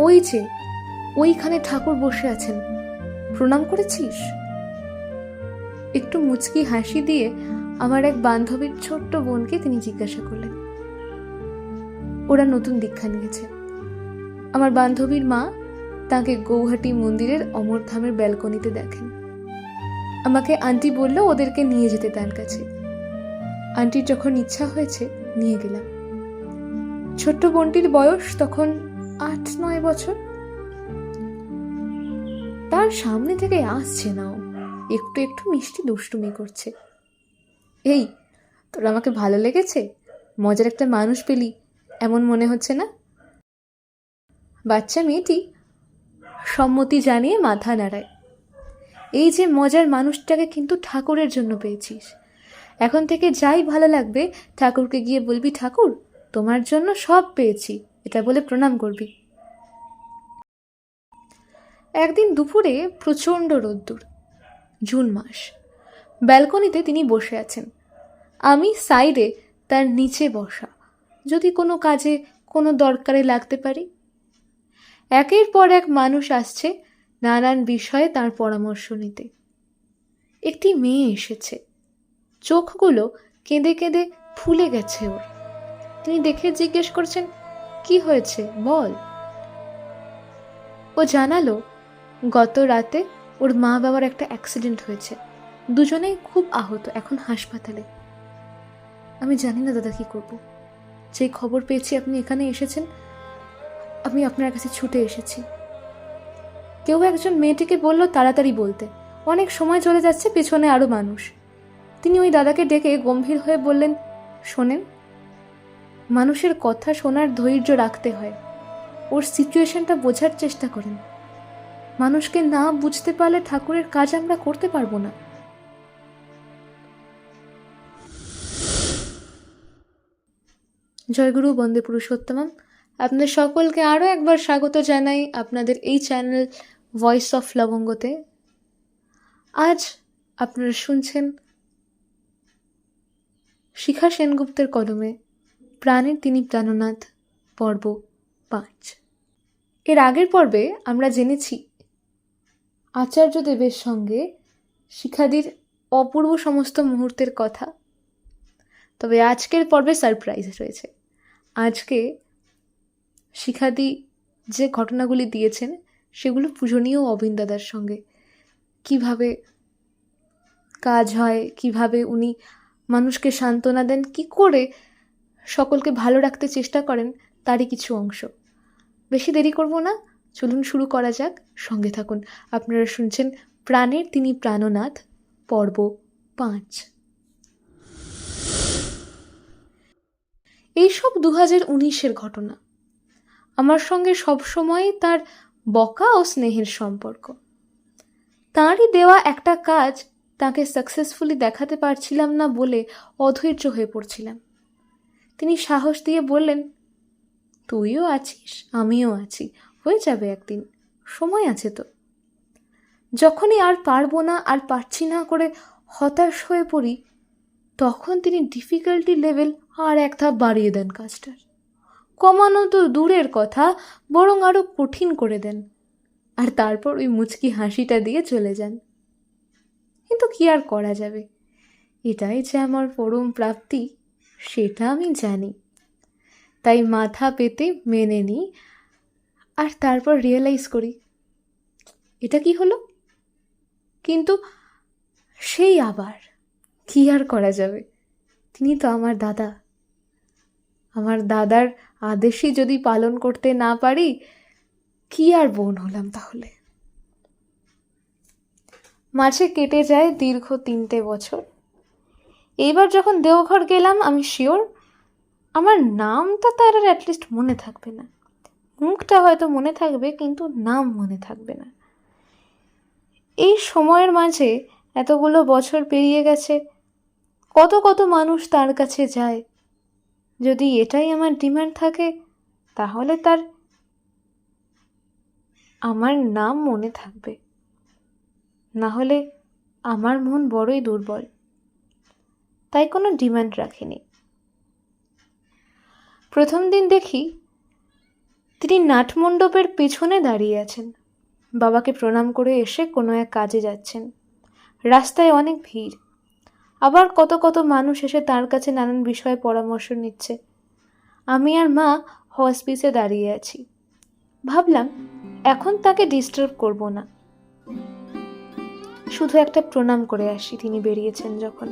ওই যে ওইখানে ঠাকুর বসে আছেন, প্রণাম করেছিস? একটু মুচকি হাসি দিয়ে আমার এক বান্ধবীর ছোট্ট বোনকে তিনি জিজ্ঞাসা করলেন। ওরা নতুন দীক্ষা নিয়েছে। আমার বান্ধবীর মা তাকে গৌহাটি মন্দিরের অমরধামের ব্যালকনিতে দেখেন। আমাকে আন্টি বলল ওদেরকে নিয়ে যেতে তার কাছে। আন্টির যখন ইচ্ছা হয়েছে নিয়ে গেলাম। ছোট্ট বোনটির বয়স তখন 8-9 বছর। তার সামনে থেকে আসছে না, একটু একটু মিষ্টি দুষ্টুমি করছে। এই, তোর আমাকে ভালো লেগেছে, মজার একটা মানুষ পেলি এমন মনে হচ্ছে না? বাচ্চা মেয়েটি সম্মতি জানিয়ে মাথা নাড়ায়। এই যে মজার মানুষটাকে কিন্তু ঠাকুরের জন্য পেয়েছিস। এখন থেকে যাই ভালো লাগবে ঠাকুরকে গিয়ে বলবি, ঠাকুর তোমার জন্য সব পেয়েছি, এটা বলে প্রণাম করবি। একদিন দুপুরে প্রচণ্ড রোদ্দুর, জুন মাস। ব্যালকনিতে তিনি বসে আছেন, আমি সাইডে তার নিচে বসা, যদি কোনো কাজে কোনো দরকারে লাগতে পারি। একের পর এক মানুষ আসছে নানান বিষয়ে তার পরামর্শ নিতে। একটি মেয়ে এসেছে, চোখগুলো কেঁদে কেঁদে ফুলে গেছে ওর। তিনি দেখে জিজ্ঞেস করছেন, কি হয়েছে বল। ও জানালো গত রাতে ওর মা বাবার একটা অ্যাক্সিডেন্ট হয়েছে, দুজনেই খুব আহত, এখন হাসপাতালে। আমি জানি না দাদা কি করব। যে খবর পেয়েছি আপনি এখানে এসেছেন, আমি আপনার কাছে ছুটে এসেছি। কেউ একজন মেয়েটিকে বলল তাড়াতাড়ি বলতে, অনেক সময় চলে যাচ্ছে, পেছনে আরো মানুষ। তিনি ওই দাদাকে ডেকে গম্ভীর হয়ে বললেন, শোনেন, মানুষের কথা শোনার ধৈর্য রাখতে হয়, ওর সিচুয়েশনটা বোঝার চেষ্টা করেন। মানুষকে না বুঝতে পারলে ঠাকুরের কাজ আমরা করতে পারবো না। জয়গুরু বন্দে পুরুষোত্তমম। আপনাদের সকলকে আরও একবার স্বাগত জানাই আপনাদের এই চ্যানেল ভয়েস অফ লবঙ্গতে। আজ আপনারা শুনছেন শিখা সেনগুপ্তের কলমে প্রাণের তিনি প্রাণনাথ পর্ব 5। এর আগের পর্বে আমরা জেনেছি আচার্যদেবের সঙ্গে শিখাদির অপূর্ব সমস্ত মুহূর্তের কথা। তবে আজকের পর্বে সারপ্রাইজ রয়েছে। আজকে শিখাদি যে ঘটনাগুলি দিয়েছেন সেগুলো পূজনীয় অবিন দাদার সঙ্গে। কিভাবে কাজ হয়, কিভাবে উনি মানুষকে সান্ত্বনা দেন, কি করে সকলকে ভালো রাখতে চেষ্টা করেন, তারই কিছু অংশ। বেশি দেরি করব না, চলুন শুরু করা যাক, সঙ্গে থাকুন। আপনারা শুনছেন প্রাণের তিনি প্রাণনাথ পর্ব 5। এইসব 2019-এর ঘটনা। আমার সঙ্গে সবসময় তার বকা ও স্নেহের সম্পর্ক। তাঁরই দেওয়া একটা কাজ তাকে সাকসেসফুলি দেখাতে পারছিলাম না বলে অধৈর্য হয়ে পড়ছিলাম। তিনি সাহস দিয়ে বললেন, তুইও আছিস, আমিও আছি, হয়ে যাবে একদিন, সময় আছে তো। যখনই আর পারবো না, আর পারছি না করে হতাশ হয়ে পড়ি, তখন তিনি ডিফিকাল্টি লেভেল আর এক ধাপ বাড়িয়ে দেন কাজটার। কমানো তো দূরের কথা, বরং আরও কঠিন করে দেন, আর তারপর ওই মুচকি হাসিটা দিয়ে চলে যান। কিন্তু কি আর করা যাবে, এটাই যে আমার পরম প্রাপ্তি সেটা আমি জানি। তাই মাথা পেতে মেনে নিই, আর তারপর রিয়েলাইজ করি এটা কি হলো। কিন্তু সেই আবার কি আর করা যাবে, তিনি তো আমার দাদা। আমার দাদার আদেশই যদি পালন করতে না পারি, কি আর বোন হলাম তাহলে। মাঝে কেটে যায় দীর্ঘ 3টে বছর। এইবার যখন দেওঘর গেলাম, আমি শিওর আমার নামটা তার আর অ্যাটলিস্ট মনে থাকবে না। মুখটা হয়তো মনে থাকবে, কিন্তু নাম মনে থাকবে না। এই সময়ের মাঝে এতগুলো বছর পেরিয়ে গেছে, কত কত মানুষ তার কাছে যায়। যদি এটাই আমার ডিমান্ড থাকে, তাহলে তার আমার নাম মনে থাকবে, না হলে আমার মন বড়ই দুর্বল। তাই কোনো ডিমান্ড রাখিনি। প্রথম দিন দেখি তিনি নাটমণ্ডপের পেছনে দাঁড়িয়ে আছেন। বাবাকে প্রণাম করে এসে কোনো এক কাজে যাচ্ছেন। রাস্তায় অনেক ভিড়। আবার কত কত মানুষ এসে তার কাছে নানান বিষয়ে পরামর্শ নিচ্ছে। আমি আর মা হসপিসে দাঁড়িয়ে আছি। ভাবলাম এখন তাকে ডিস্টার্ব করব না, শুধু একটা প্রণাম করে আসি। তিনি বেরিয়েছেন যখন,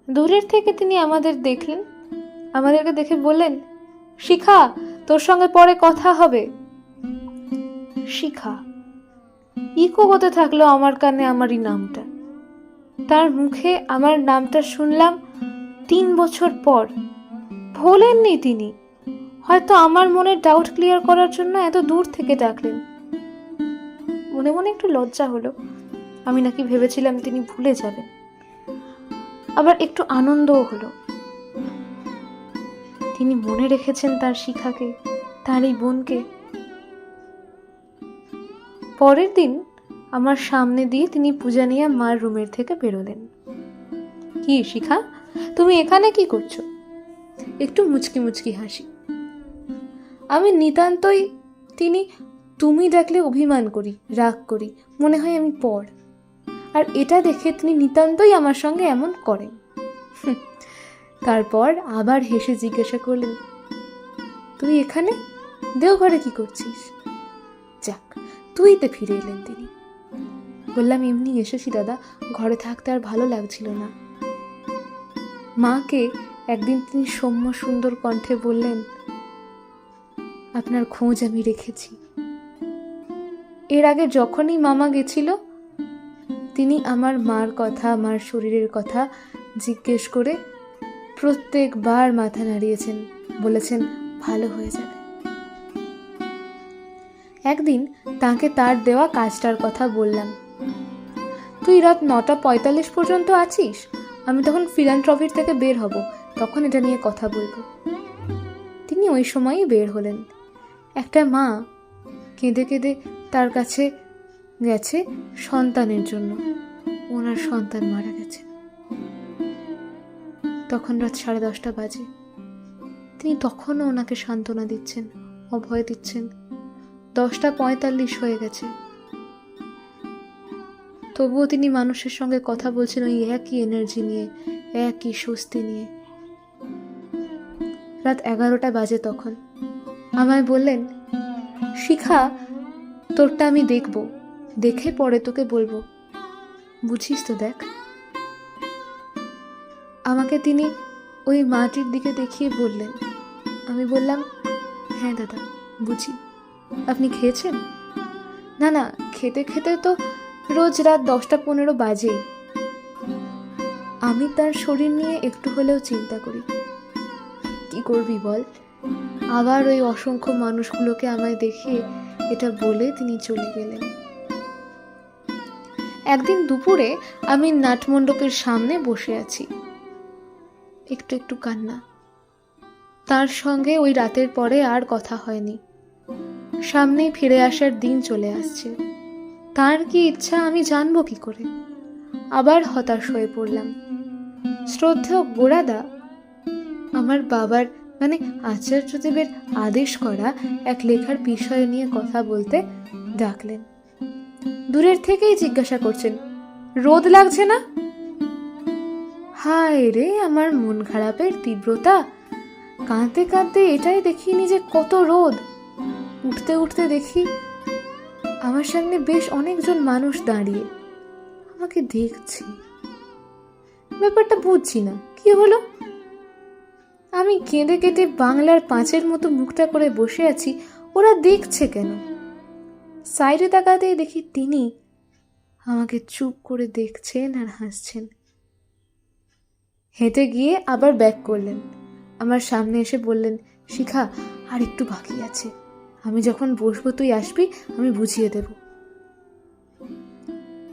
দূরের থেকে তিনি আমাদের দেখলেন। আমাদেরকে দেখে বললেন, শিখা, তোর সঙ্গে পরে কথা হবে। শিখা ইকো হতে থাকলো আমার কানে আমারই নামটা। তার মুখে আমার নামটা শুনলাম 3 বছর পর। ভোলেননি তিনি, হয়তো আমার মনের ডাউট ক্লিয়ার করার জন্য এত দূর থেকে ডাকলেন। মনে মনে একটু লজ্জা হলো। আমি নাকি ভেবেছিলাম তিনি ভুলে যাবেন। আবার একটু আনন্দও হলো। তিনি মনে রেখেছেন তার শিখাকে, তার এই বোনকে। পরের দিন আমার সামনে দিয়ে তিনি পূজা নিয়ে মার রুমের থেকে বেরোলেন। কি শিখা, তুমি এখানে কি করছো? একটু মুচকি মুচকি হাসি। আমি নিতান্তই, তিনি তুমি ডাকলে অভিমান করি, রাগ করি, মনে হয় আমি পর। আর এটা দেখে তিনি নিতান্তই আমার সঙ্গে এমন করেন। তারপর আবার হেসে জিজ্ঞাসা করলেন, তুই এখানে দেওঘরে কি করছিস? যাক, তুইতে ফিরে এলেন তিনি। বললাম, এমনি এসেছি দাদা, ঘরে থাকতে আর ভালো লাগছিল না। মাকে একদিন তিনি সৌম্য সুন্দর কণ্ঠে বললেন, আপনার খোঁজ আমি রেখেছি। এর আগে যখনই মামা গেছিল, তিনি আমার মার কথা, মার শরীরের কথা জিজ্ঞেস করে প্রত্যেকবার মাথা নাড়িয়েছেন, বলেছেন ভালো হয়ে যাবে। একদিন তাকে তার দেওয়া কাজটার কথা বললাম। তুই রাত 9:45 পর্যন্ত আছিস, আমি তখন ফিলান্থ্রপির থেকে বের হব, তখন এটা নিয়ে কথা বলবো। তিনি ওই সময়ই বের হলেন। একটা মা কেঁদে কেঁদে তার কাছে গেছে সন্তানের জন্য। ওনার সন্তান মারা গেছে। তখন রাত 10:30 বাজে। তিনি তখনও ওনাকে সান্ত্বনা দিচ্ছেন, অভয় দিচ্ছেন। 10:45 হয়ে গেছে, তবুও তিনি মানুষের সঙ্গে কথা বলছেন ওই একই এনার্জি নিয়ে, একই স্বস্তি নিয়ে। রাত 11টা বাজে তখন। আমায় বললেন, শিখা, তোরটা আমি দেখব, দেখে পরে তোকে বলবো, বুঝিস তো দেখ। আমাকে তিনি ওই মাটির দিকে দেখিয়ে বললেন। আমি বললাম, হ্যাঁ দাদা, বুঝি। আপনি খেয়েছেন? না না, খেতে খেতে তো রোজ রাত 10:15 বাজেই। আমি তার শরীর নিয়ে একটু হলেও চিন্তা করি। কি করবি বল? আবার ওই অসংখ্য মানুষগুলোকে আমায় দেখিয়ে এটা বলে তিনি চলে গেলেন। একদিন দুপুরে আমি নাটমণ্ডপের সামনে বসে আছি, একটু একটু কান্না। তার সঙ্গে ওই রাতের পরে আর কথা হয়নি। সামনেই ফিরে আসার দিন চলে আসছে। তার কি ইচ্ছা আমি জানবো কি করে? আবার হতাশ হয়ে পড়লাম। শ্রদ্ধেয় গোড়াদা আমার বাবার মানে আচার্যদেবের আদেশ করা এক লেখার বিষয় নিয়ে কথা বলতে ডাকলেন। দূরের থেকেই জিজ্ঞাসা করছেন, রোদ লাগছে না? হায় রে, আমার মন খারাপের তীব্রতা! কাঁদতে কাঁদতে এটাই দেখিনি যে কত রোদ। উঠতে উঠতে দেখি আমার সামনে বেশ অনেকজন মানুষ দাঁড়িয়ে আমাকে দেখছি। ব্যাপারটা বুঝছি না, কি হলো? আমি কেঁদে কেটে বাংলার 5-এর মতো মুখটা করে বসে আছি, ওরা দেখছে কেন? সাইডে তাকাতেই দেখি তিনি আমাকে চুপ করে দেখছেন আর হাসছেন। হেঁটে গিয়ে আবার ব্যাক করলেন। আমার সামনে এসে বললেন, শিখা, আর একটু বাকি আছে। আমি যখন বসবো তুই আসবি, আমি বুঝিয়ে দেব।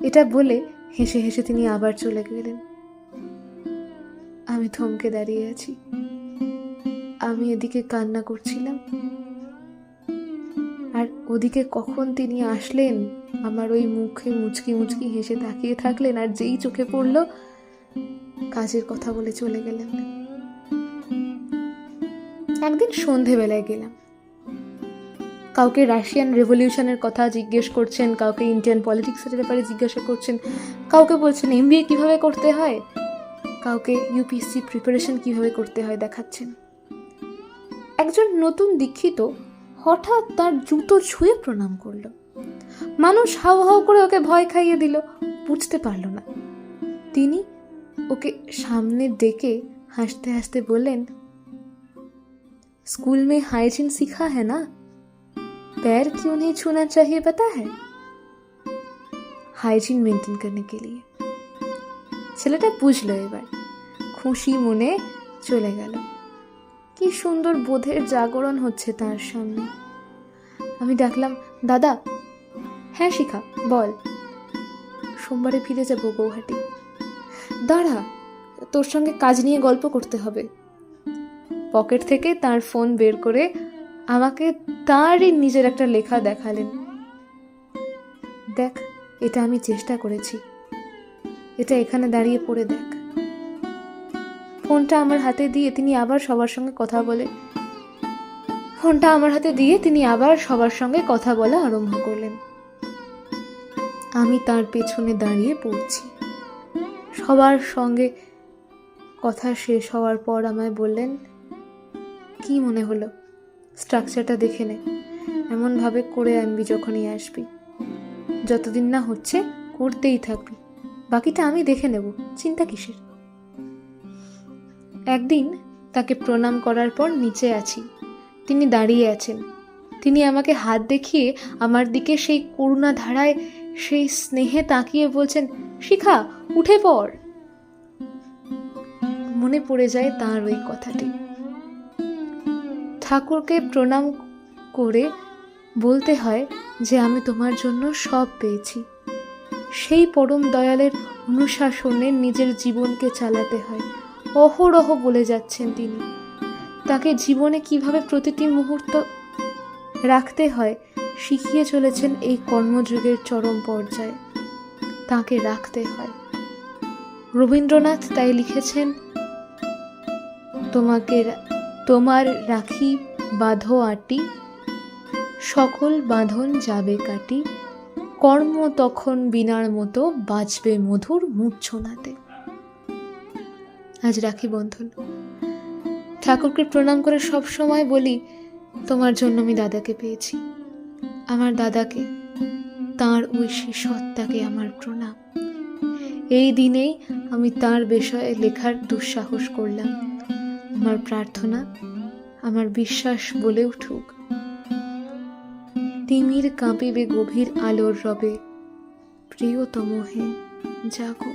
এটা বলে হেসে হেসে তিনি আবার চলে গেলেন। আমি থমকে দাঁড়িয়ে আছি। আমি এদিকে কান্না করছিলাম, আর ওদিকে কখন তিনি আসলেন, আমার ওই মুখে মুচকি মুচকি হেসে তাকিয়ে থাকলেন, আর যেই চোখে পড়ল কাজের কথা বলে চলে গেলেন। একদিন সন্ধেবেলায় গেলাম। কাউকে রাশিয়ান রেভলিউশনের কথা জিজ্ঞেস করছেন, কাউকে ইন্ডিয়ান পলিটিক্সের ব্যাপারে জিজ্ঞাসা করছেন, কাউকে বলছেন এমবিএ কীভাবে করতে হয়, কাউকে ইউপিএসসি প্রিপারেশন কীভাবে করতে হয় দেখাচ্ছেন। একজন নতুন দীক্ষিত হঠাৎ তার জুতো ছুঁয়ে প্রণাম করলো। মানুষ হাউ হাউ করে ওকে ভয় খাইয়ে দিল, বুঝতে পারল না। তিনি ওকে সামনে ডেকে হাসতে হাসতে বললেন, स्कूल में हाइजीन सीखा है ना, पैर क्यों नहीं छूना चाहिए पता है, हाइजीन मेंटेन करने के लिए। ছেলেটা বুঝলো এবার, খুশি মনে চলে গেল। কি সুন্দর বোধের জাগরণ হচ্ছে তার সামনে। আমি ডাকলাম, দাদা। হ্যাঁ শিখা, বল। সোমবারে ফিরে যাব গৌহাটি। দাঁড়া, তোর সঙ্গে কাজ নিয়ে গল্প করতে হবে। পকেট থেকে তার ফোন বের করে আমাকে তারই নিজের একটা লেখা দেখালেন। দেখ, এটা আমি চেষ্টা করেছি, এটা এখানে দাঁড়িয়ে পড়ে দেখ। ফোনটা আমার হাতে দিয়ে তিনি আবার সবার সঙ্গে কথা বলা আরম্ভ করলেন। আমি তার পেছনে দাঁড়িয়ে পড়ছি। সবার সঙ্গে কথা শেষ হওয়ার পর আমায় বললেন, কি মনে হলো, স্ট্রাকচারটা দেখে নে, এমনভাবে করে আনবি যখনই আসবি, যতদিন না হচ্ছে করতেই থাকবি, বাকিটা আমি দেখে নেব, চিন্তা কিসের। একদিন তাকে প্রণাম করার পর নিচে আছি, তিনি দাঁড়িয়ে আছেন। তিনি আমাকে হাত দেখিয়ে আমার দিকে সেই করুণা ধারায়, সেই স্নেহে তাকিয়ে বলছেন, শিখা, উঠে পড়। মনে পড়ে যায় তাঁর ওই কথাটি। ঠাকুরকে প্রণাম করে বলতে হয় যে আমি তোমার জন্য সব পেয়েছি। সেই পরম দয়ালের অনুশাসনে নিজের জীবনকে চালাতে হয়, অহরহ বলে যাচ্ছেন তিনি। তাকে জীবনে কিভাবে প্রতিটি মুহূর্ত রাখতে হয় শিখিয়ে চলেছেন এই কর্মযুগের চরম পর্যায়ে। তাকে রাখতে হয়। রবীন্দ্রনাথ তাই লিখেছেন, তোমার রাখি বাঁধো আটি, সকল বাঁধন যাবে কাটি, কর্ম তখন বীণার মতো বাজবে মধুর মূর্ছনাতে। আজ রাখি বন্ধন। ঠাকুরকে প্রণাম করে সব সময় বলি, তোমার জন্য আমি দাদাকে পেয়েছি, আমার দাদাকে, তাঁর ঐশী সত্তাকে আমার প্রণাম। এই দিনেই আমি তাঁর বিষয়ে লেখার দুঃসাহস করলাম। আমার প্রার্থনা, আমার বিশ্বাস বলে উঠুক, তিমির কাঁপিবে গভীর আলোর রবে, প্রিয়তম হে জাগো,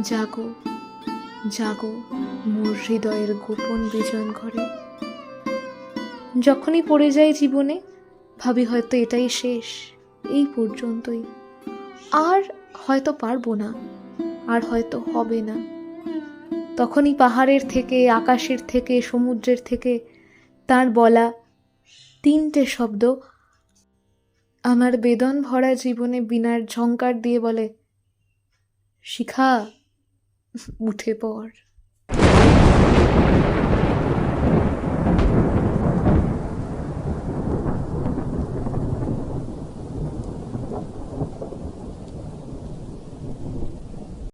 জাগো, জাগো মোর হৃদয়ের গোপন বিজন ঘরে। যখনই পড়ে যাই জীবনে, ভাবি হয়তো এটাই শেষ, এই পর্যন্তই, আর হয়তো পারবো না, আর হয়তো হবে না। তখনই পাহাড়ের থেকে, আকাশের থেকে, সমুদ্রের থেকে তার বলা তিনটে শব্দ আমার বেদন ভরা জীবনে বিনার ঝংকার দিয়ে বলে, শিখা, উঠে পড়।